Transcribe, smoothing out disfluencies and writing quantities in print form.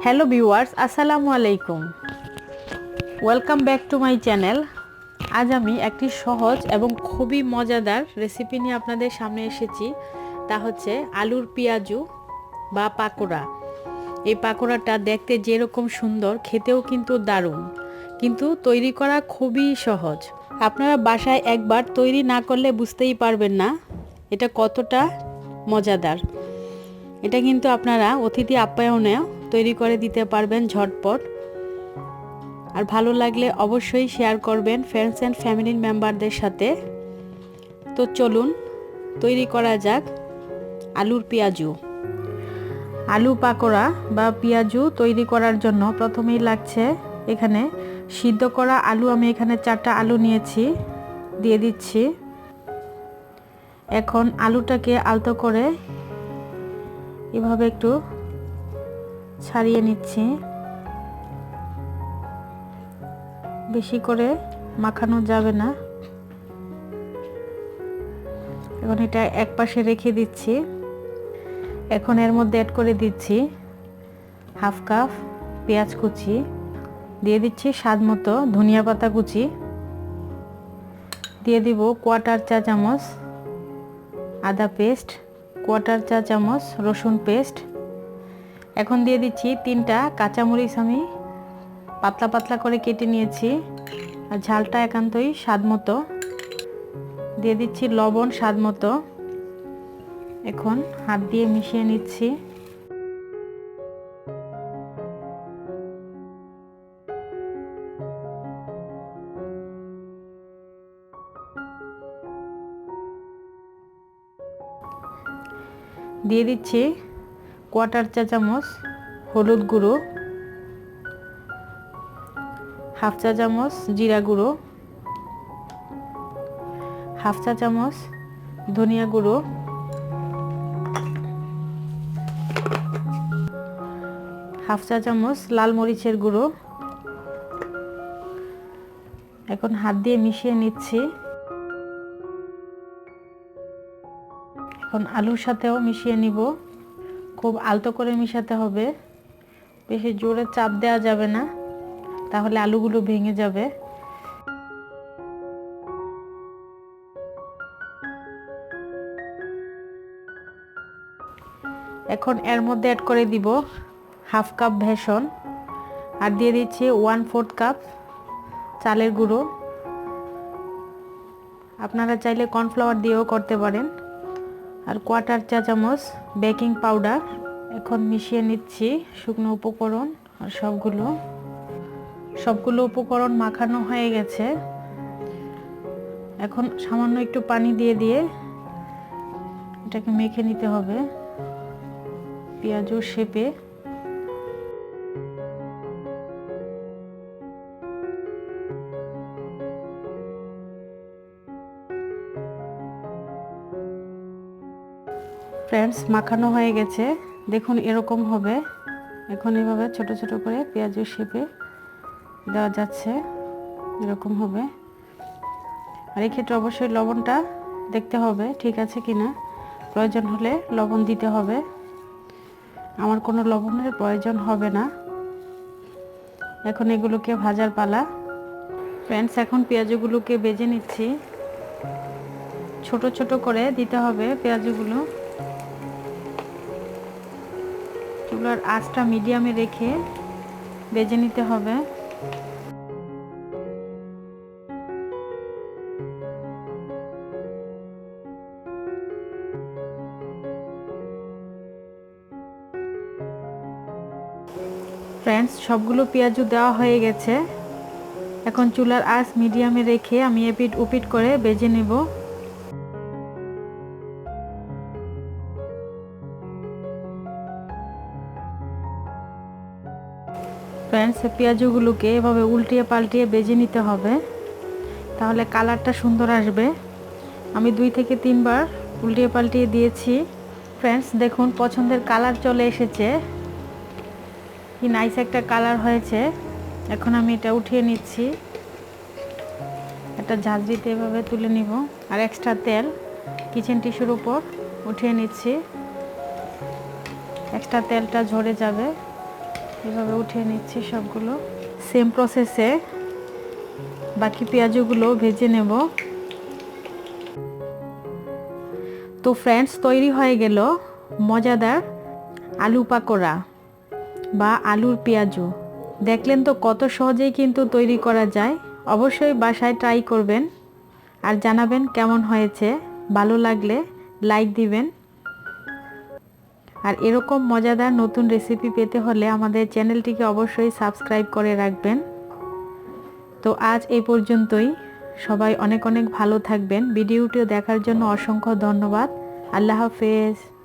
Hello viewers, আসসালামু আলাইকুম। Welcome back to my channel. আজ আমি একটি সহজ এবং খুবই মজাদার রেসিপি নিয়ে আপনাদের সামনে এসেছি। তা হচ্ছে আলুর পেঁয়াজু বা পাকোড়া। এই পাকোড়াটা দেখতে যেরকম সুন্দর, খেতেও কিন্তু দারুণ, কিন্তু তৈরি করা খুবই সহজ। আপনারা বাসায় একবার তৈরি না করলে বুঝতেই পারবেন না এটা কতটা মজাদার। এটা কিন্তু আপনারা অতিথি আপ্যায়নেও তৈরি করে দিতে পারবেন ঝটপট। আর ভালো লাগলে অবশ্যই শেয়ার করবেন ফ্রেন্ডস অ্যান্ড ফ্যামিলি মেম্বারদের সাথে। তো চলুন তৈরি করা যাক আলুর পেঁয়াজু। আলু পাকোড়া বা পেঁয়াজু তৈরি করার জন্য প্রথমেই লাগছে এখানে সিদ্ধ করা আলু। আমি এখানে 4টা আলু নিয়েছি, দিয়ে দিচ্ছি। এখন আলুটাকে আলতো করে এভাবে একটু ছাড়িয়ে নিচ্ছি। বেশি করে মাখানো যাবে না। এখন এটা এক পাশে রেখে দিচ্ছি। এখন এর মধ্যে অ্যাড করে দিচ্ছি হাফ কাপ পেঁয়াজ কুচি, দিয়ে দিচ্ছি স্বাদ মতো ধনিয়া পাতা কুচি, দিয়ে দিব কোয়ার্টার চা চামচ আদা পেস্ট, কোয়ার্টার চা চামচ রসুন পেস্ট। এখন দিয়ে দিচ্ছি 3টা কাঁচামরিচ, আমি পাতলা পাতলা করে কেটে নিয়েছি। আর ঝালটা একান্তই স্বাদ মতো। দিয়ে দিচ্ছি লবণ স্বাদ মতো। এখন হাত দিয়ে মিশিয়ে নিচ্ছি। দিয়ে দিচ্ছি কোয়ার্টার চা চামচ হলুদ গুঁড়ো, হাফ চা চামচ জিরা গুঁড়ো, হাফ চা চামচ ধনিয়া গুঁড়ো, হাফ চা চামচ লাল মরিচের গুঁড়ো। এখন হাত দিয়ে মিশিয়ে নিচ্ছি। এখন আলুর সাথেও মিশিয়ে নিব। খুব আলতো করে মিশাতে হবে, বেশি জোরে চাপ দেওয়া যাবে না, তাহলে আলুগুলো ভেঙে যাবে। এখন এর মধ্যে অ্যাড করে দিব হাফ কাপ বেসন, আর দিয়ে দিচ্ছি 1/4 কাপ চালের গুঁড়ো। আপনারা চাইলে কর্নফ্লাওয়ার দিয়েও করতে পারেন। আর কোয়ার্টার চা চামচ বেকিং পাউডার। এখন মিশিয়ে নিচ্ছি শুকনো উপকরণ। আর সবগুলো উপকরণ মাখানো হয়ে গেছে। এখন সামান্য একটু পানি দিয়ে এটাকে মেখে নিতে হবে পেঁয়াজুর শেপে। ফ্রেন্ডস, মাখানো হয়ে গেছে, দেখুন এরকম হবে। এখন এভাবে ছোট ছোট করে পেঁয়াজের শেপে দেওয়া যাচ্ছে, এরকম হবে। আর এক্ষেত্রে অবশ্যই লবণটা দেখতে হবে ঠিক আছে কিনা, প্রয়োজন হলে লবণ দিতে হবে। আমার কোনো লবণের প্রয়োজন হবে না। এখন এগুলোকে ভাজার পালা। ফ্রেন্ডস, এখন পেঁয়াজগুলোকে ভেজে নিচ্ছি। ছোট ছোট করে দিতে হবে পেঁয়াজগুলো। চুলার আঁচটা মিডিয়ামে রেখে ভেজে নিতে হবে। ফ্রেন্ডস, সবগুলো পেঁয়াজু দেওয়া হয়ে গেছে। এখন চুলার আঁচ মিডিয়ামে রেখে আমি এপিট উপিট করে ভেজে নেব। ফ্রেন্ডস, পেঁয়াজগুলোকে এভাবে উল্টিয়ে পাল্টিয়ে ভেজে নিতে হবে, তাহলে কালারটা সুন্দর আসবে। আমি 2 থেকে 3 বার উল্টিয়ে পাল্টিয়ে দিয়েছি। ফ্রেন্ডস, দেখুন পছন্দের কালার চলে এসেছে, কি নাইস একটা কালার হয়েছে। এখন আমি এটা উঠিয়ে নিচ্ছি। একটা ঝাঁঝরিতে এভাবে তুলে নিব। আর এক্সট্রা তেল কিচেন টিস্যুর উপর উঠিয়ে নিচ্ছি, এক্সট্রা তেলটা ঝরে যাবে। এভাবে উঠিয়ে নিচ্ছি সবগুলো। সেম প্রসেসে বাকি পেঁয়াজগুলো ভেজে নেব। তো ফ্রেন্ডস, তৈরি হয়ে গেল মজাদার আলু পাকোড়া বা আলুর পেঁয়াজু। দেখলেন তো কত সহজেই কিন্তু তৈরি করা যায়। অবশ্যই বাসায় ট্রাই করবেন আর জানাবেন কেমন হয়েছে। ভালো লাগলে লাইক দিবেন। আর এরকম মজাদার নতুন রেসিপি পেতে হলে আমাদের চ্যানেলটিকে অবশ্যই সাবস্ক্রাইব করে রাখবেন। তো আজ এই পর্যন্তই। সবাই অনেক অনেক ভালো থাকবেন। ভিডিওটি দেখার জন্য অসংখ্য ধন্যবাদ। আল্লাহ হাফেজ।